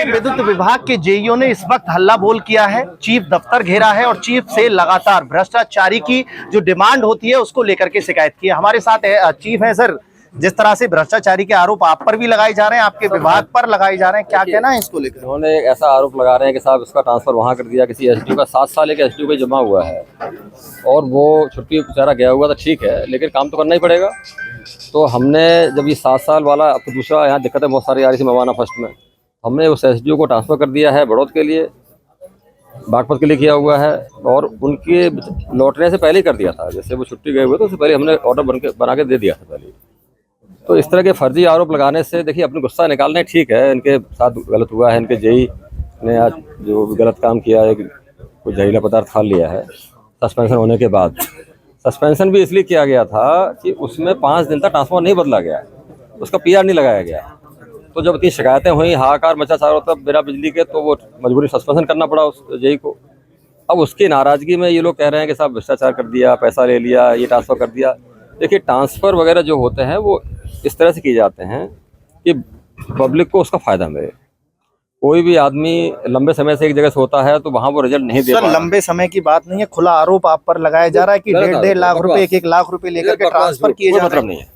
विद्युत विभाग के जेईओ ने इस वक्त हल्ला बोल किया है, चीफ दफ्तर घेरा है और चीफ से लगातार भ्रष्टाचारी की जो डिमांड होती है उसको लेकर के शिकायत की है। हमारे साथ चीफ है सर। जिस तरह से भ्रष्टाचारी के आरोप आप पर भी लगाए जा रहे हैं, आपके विभाग पर लगाए जा रहे हैं, क्या कहना है इसको लेकर? उन्होंने ऐसा आरोप लगा रहे हैं कि साहब इसका ट्रांसफर वहाँ कर दिया, किसी एसडीओ का 7 साल एक एसडीओ का जमा हुआ है और वो छुट्टी बेचारा गया हुआ था, ठीक है, लेकिन काम तो करना ही पड़ेगा। तो हमने जब ये 7 साल वाला, अब दूसरा यहाँ दिक्कतें बहुत सारी आ रही थी मवाना फर्स्ट में, हमने उस एसडीओ को ट्रांसफ़र कर दिया है बड़ौद के लिए, बागपत के लिए किया हुआ है और उनके लौटने से पहले ही कर दिया था। जैसे वो छुट्टी गए हुए तो उससे पहले हमने ऑर्डर बना के दे दिया था पहले। तो इस तरह के फर्जी आरोप लगाने से देखिए अपनी गुस्सा निकालने, ठीक है, इनके साथ गलत हुआ है, इनके जेई ने आज जो गलत काम किया है, कुछ जहरीला पदार्थ खा लिया है सस्पेंशन होने के बाद। सस्पेंशन भी इसलिए किया गया था कि उसमें 5 दिन तक ट्रांसफर नहीं बदला गया, उसका पीआर नहीं लगाया गया। तो जब इतनी शिकायतें हुई, हाहाकार मचा चारों तरफ बिना बिजली के, तो वो मजबूरी सस्पेंशन करना पड़ा उस जेई को। अब उसकी नाराज़गी में ये लोग कह रहे हैं कि साहब भ्रष्टाचार कर दिया, पैसा ले लिया, ये ट्रांसफ़र कर दिया। देखिए ट्रांसफ़र वगैरह जो होते हैं वो इस तरह से किए जाते हैं कि पब्लिक को उसका फ़ायदा मिले। कोई भी आदमी लंबे समय से एक जगह से होता है तो वहाँ वो रिजल्ट नहीं दे पाता। लंबे समय की बात नहीं है, खुला आरोप आप पर लगाया जा रहा है कि 1.5 लाख रुपए, 1 लाख रुपए लेकर के ट्रांसफर किए जा रहे हैं। मतलब नहीं है।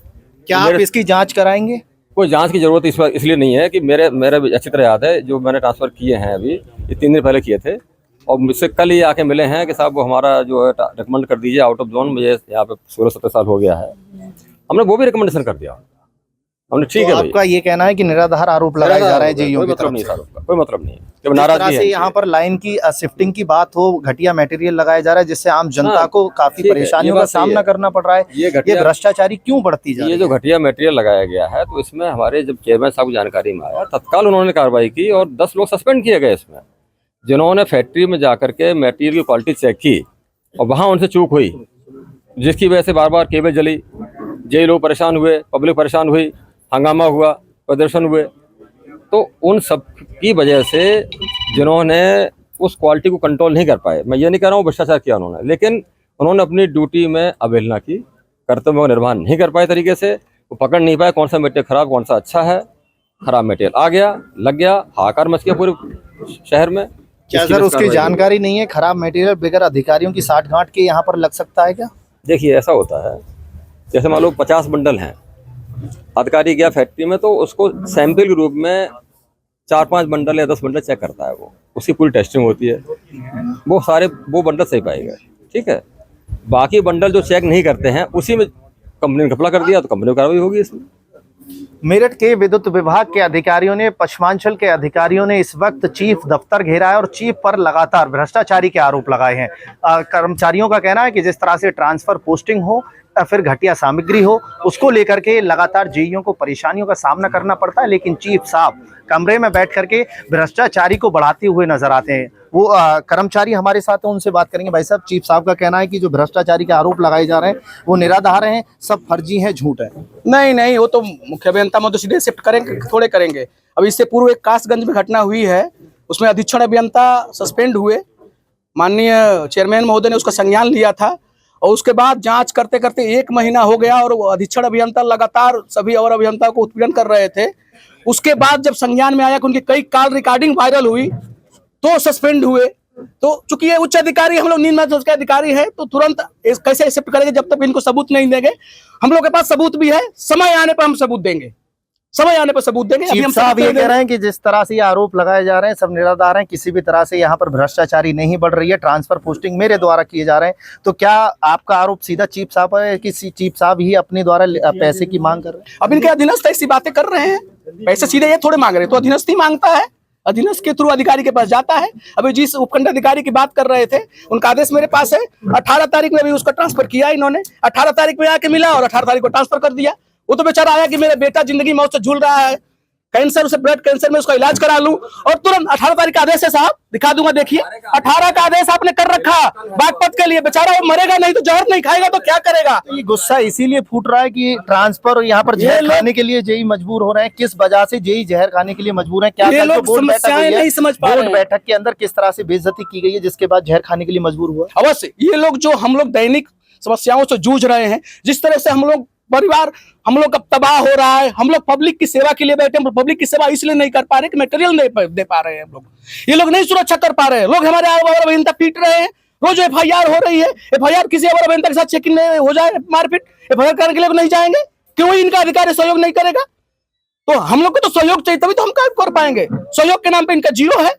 क्या आप इसकी जांच कराएंगे? कोई जांच की जरूरत इसलिए नहीं है कि मेरे अच्छी तरह याद है, जो मैंने ट्रांसफ़र किए हैं अभी, ये 3 दिन पहले किए थे और मुझसे कल ये आके मिले हैं कि साहब वो हमारा जो है रिकमेंड कर दीजिए आउट ऑफ जोन, मुझे यहाँ पे 16-17 साल हो गया है, हमने वो भी रिकमेंडेशन कर दिया हमने, ठीक है। आपका ये कहना है कि निराधार आरोप लगाए जा रहे हैं जेईओ की तरफ से? कोई मतलब नहीं है। जब नाराजगी है, यहाँ पर लाइन की शिफ्टिंग की बात हो, घटिया मटेरियल लगाया जा रहा है जिससे आम जनता को काफी परेशानियों का सामना करना पड़ रहा है, ये भ्रष्टाचारी क्यों बढ़ती जा रही है? ये जो घटिया मटेरियल लगाया गया है, तो इसमें हमारे जब चेयरमैन साहब को जानकारी में आया, तत्काल उन्होंने कार्रवाई की और 10 लोग सस्पेंड किए गए इसमें, जिन्होंने फैक्ट्री में जाकर के मटेरियल की क्वालिटी चेक की और वहाँ उनसे चूक हुई, जिसकी वजह से बार बार केबल जली, जेई लोग परेशान हुए, पब्लिक परेशान हुई, हंगामा हुआ, प्रदर्शन हुए। तो उन सब की वजह से जिन्होंने उस क्वालिटी को कंट्रोल नहीं कर पाए, मैं ये नहीं कह रहा हूँ भ्रष्टाचार किया उन्होंने, लेकिन उन्होंने अपनी ड्यूटी में अवहेलना की, कर्तव्य को निर्वहन नहीं कर पाए तरीके से, वो पकड़ नहीं पाए कौन सा मटेरियल खराब कौन सा अच्छा है। खराब मटेरियल आ गया, लग गया, हाहाकार मच गया पूरे शहर में। क्या सर उसकी जानकारी नहीं है? खराब मटेरियल बगैर अधिकारियों की साठगांठ के यहाँ पर लग सकता है क्या? देखिए ऐसा होता है, जैसे मान लो 50 बंडल हैं, अधिकारी गया फैक्ट्री में तो उसको सैंपल के रूप में 4-5 बंडल या 10 बंडल चेक करता है, वो उसकी पूरी टेस्टिंग होती है, वो बंडल सही पाएगा, ठीक है। बाकी बंडल जो चेक नहीं करते हैं उसी में कंपनी ने घपला कर दिया तो कंपनी को कार्रवाई होगी इसमें। मेरठ के विद्युत विभाग के अधिकारियों ने, पश्चिमांचल के अधिकारियों ने इस वक्त चीफ दफ्तर घेरा है और चीफ पर लगातार भ्रष्टाचारी के आरोप लगाए हैं। कर्मचारियों का कहना है कि जिस तरह से ट्रांसफर पोस्टिंग हो या फिर घटिया सामग्री हो, उसको लेकर के लगातार जेईओ को परेशानियों का सामना करना पड़ता है, लेकिन चीफ साहब कमरे में बैठ करके भ्रष्टाचारी को बढ़ाते हुए नजर आते हैं। वो कर्मचारी हमारे साथ हैं, उनसे बात करेंगे। भाई साहब, चीफ साहब का कहना है कि जो भ्रष्टाचारी के आरोप लगाए जा रहे हैं वो निराधार हैं, सब फर्जी हैं, झूठ है। नहीं, वो तो मुख्य अभियंता में तो सीधे शिफ्ट करेंगे, थोड़े करेंगे। अब इससे पूर्व एक कासगंज में घटना हुई है, उसमें अधीक्षण अभियंता सस्पेंड हुए, माननीय चेयरमैन महोदय ने उसका संज्ञान लिया था और उसके बाद जांच करते करते 1 महीना हो गया और अधीक्षण अभियंता लगातार सभी और अभियंताओं को उत्पीड़न कर रहे थे। उसके बाद जब संज्ञान में आया कि उनकी कई कॉल रिकॉर्डिंग वायरल हुई तो सस्पेंड हुए। तो चूंकि ये उच्च अधिकारी, हम लोग निम्न दर्जे के अधिकारी हैं, तो तुरंत कैसे एक्सेप्ट करेंगे जब तक इनको सबूत नहीं देंगे। हम लोग के पास सबूत भी है, समय आने पर हम सबूत देंगे, समय आने पर सबूत देंगे। चीफ साहब ये कह रहे हैं कि जिस तरह से ये आरोप लगाए जा रहे हैं सब निराधार हैं, किसी भी तरह से यहाँ पर भ्रष्टाचारी नहीं बढ़ रही है, ट्रांसफर पोस्टिंग मेरे द्वारा किए जा रहे हैं। तो क्या आपका आरोप सीधा चीफ साहब है कि चीफ साहब ही अपने द्वारा पैसे की मांग कर रहे हैं? अब इनके अधीनस्थ ऐसी बातें कर रहे हैं, पैसे सीधे ये थोड़े मांग रहे हैं, तो अधीनस्थ ही मांगता है, अधीनस्थ के थ्रू अधिकारी के पास जाता है। अभी जिस उपखंड अधिकारी की बात कर रहे थे उनका आदेश मेरे पास है, 18 तारीख में भी उसका ट्रांसफर किया इन्होंने, 18 तारीख में आके मिला और 18 तारीख को ट्रांसफर कर दिया। वो तो बेचारा आया कि मेरा बेटा जिंदगी मौत से झूल रहा है, कैंसर, उसे ब्लड कैंसर में उसका इलाज करा लूं, और तुरंत 18 तारीख का आदेश है साहब, दिखा दूंगा, देखिए 18 का आदेश आपने कर रखा बागपत के लिए। बेचारा वो मरेगा नहीं तो जहर नहीं खाएगा तो क्या करेगा? ये गुस्सा इसीलिए फूट रहा है कि ट्रांसफर यहाँ पर जहर खाने के लिए जेई मजबूर हो रहे हैं। किस वजह से जेई जहर खाने के लिए मजबूर है? क्या ये लोग समस्याएं नहीं समझ पा रहे हैं। बोर्ड बैठक के अंदर किस तरह से बेइज्जती की गई है जिसके बाद जहर खाने के लिए मजबूर हुआ? अवश्य ये लोग जो हम लोग दैनिक समस्याओं से जूझ रहे हैं, जिस तरह से हम लोग परिवार हम लोग का तबाह हो रहा है। हम लोग पब्लिक की सेवा के लिए बैठे हैं, पब्लिक की सेवा इसलिए नहीं कर पा रहे कि मटेरियल नहीं दे पा रहे हैं हम लोग। ये लोग नहीं सुरक्षा कर पा रहे हैं। लोग हमारे अवर अभियंता पीट रहे हैं, रोज FIR हो रही है। FIR किसी अवर अभियंता के साथ चेकिंग में हो जाए मारपीट, FIR करने के लिए नहीं जाएंगे, क्यों इनका अधिकारी सहयोग नहीं करेगा? तो हम लोग को तो सहयोग चाहिए, तभी तो हम काम कर पाएंगे। सहयोग के नाम पे इनका जीरो है।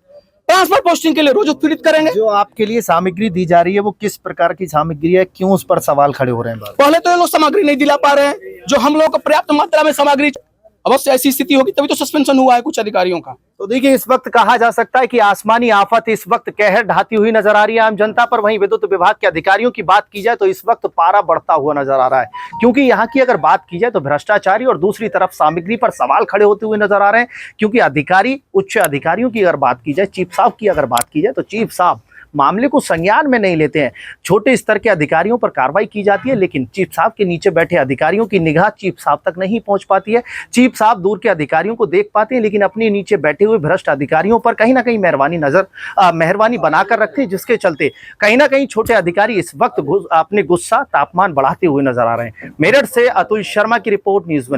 ट्रांसफर पोस्टिंग के लिए रोज उत्पीड़ित करेंगे। जो आपके लिए सामग्री दी जा रही है वो किस प्रकार की सामग्री है, क्यों उस पर सवाल खड़े हो रहे हैं? पहले तो ये लोग सामग्री नहीं दिला पा रहे हैं, जो हम लोग को पर्याप्त मात्रा में सामग्री, अवश्य ऐसी स्थिति होगी तभी तो सस्पेंशन हुआ है कुछ अधिकारियों का। तो देखिए, इस वक्त कहा जा सकता है कि आसमानी आफत इस वक्त कहर ढाती हुई नजर आ रही है आम जनता पर। वहीं विद्युत विभाग के अधिकारियों की बात की जाए तो इस वक्त पारा बढ़ता हुआ नजर आ रहा है, क्योंकि यहाँ की अगर बात की जाए तो भ्रष्टाचारी और दूसरी तरफ सामग्री पर सवाल खड़े होते हुए नजर आ रहे हैं। क्योंकि अधिकारी, उच्च अधिकारियों की अगर बात की जाए, चीफ साहब की अगर बात की जाए तो चीफ साहब मामले को संज्ञान में नहीं लेते हैं। छोटे स्तर के अधिकारियों पर कार्रवाई की जाती है, लेकिन चीफ साहब के नीचे बैठे अधिकारियों की निगाह चीफ साहब तक नहीं पहुंच पाती है। चीफ साहब दूर के अधिकारियों को देख पाते हैं, लेकिन अपने नीचे बैठे हुए भ्रष्ट अधिकारियों पर कहीं ना कहीं मेहरबानी बनाकर रखते हैं, जिसके चलते कहीं ना कहीं छोटे अधिकारी इस वक्त अपने गुस्सा तापमान बढ़ाते हुए नजर आ रहे हैं। मेरठ से अतुल शर्मा की रिपोर्ट, न्यूज़ 1।